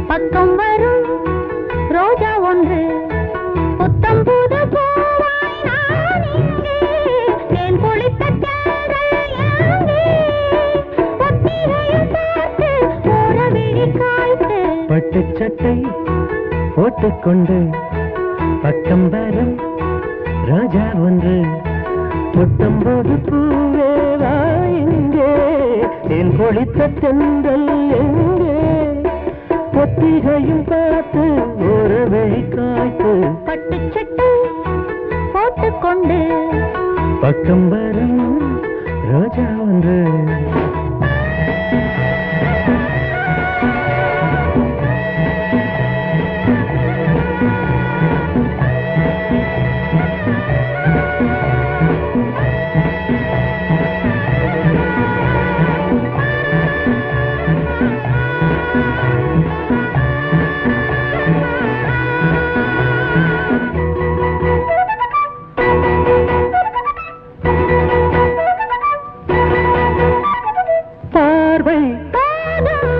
பக்கம் வரும் ரோஜா ஒன்று புத்தம் புது பூவாய் நான் இங்கே தேன் பொழித்த தேடல் எங்கே ஒத்திகையும் பார்த்து ஓர விழி காய்த்து பட்டு சட்டை போட்டுக்கொண்டு பக்கம் வரும் ரோஜா ஒன்று புத்தம் புது பூவேவா இங்கே தேன் பொழித்த தென்றல் எங்கே ஒத்திகையும் பார்த்து ஒரு வெறி காய்த்து பட்டு சட்டை போட்டுக்கொண்டு பக்கம் வரும் ரோஜா ஒன்று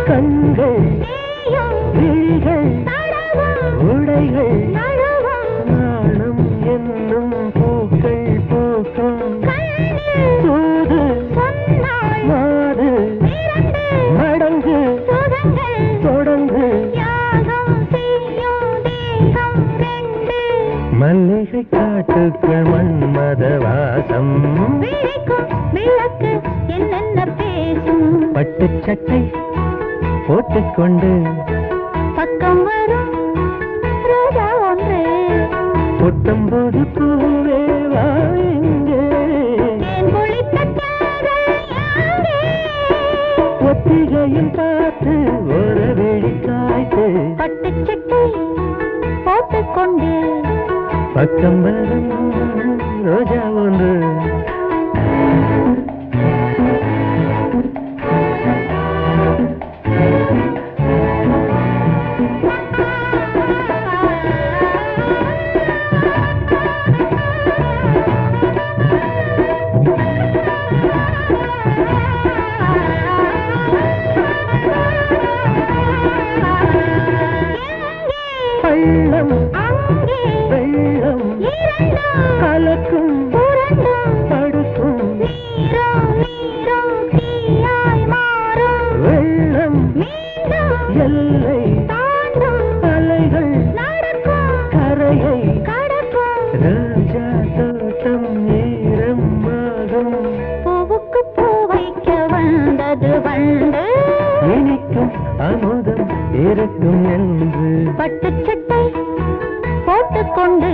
கண்கள் விழிகள் உடைகள் நாணம் என்னும் பூக்கள் பூக்கும் சூது மாது மடங்கு தொடங்கு மல்லிகை காட்டுக்குள் மன்மத வாசம் விளக்கு என்னென்ன பேசும் பட்டு சட்டை போட்டுக்கொண்டு பக்கம் வரும் ரோஜா ஒன்று புத்தம்போது பூவேவா எங்கே ஒத்திகையும் பார்த்து ஒரு வெடி காய்த்து பட்டு சட்டை போட்டுக்கொண்டு பக்கம் வரும் ரோஜா ஒன்று பள்ளம் வெள்ளம் கலக்கும் படுக்கும் வெள்ளம் எல்லை அலைகள் கரையை ராஜா தோட்டம் ஈரமாகும் பூவுக்கு பூ வைக்க வந்தது வண்டு இனிக்கும் அமுதம் இருக்கும் என்று பட்டு சட்டை போட்டுக்கொண்டு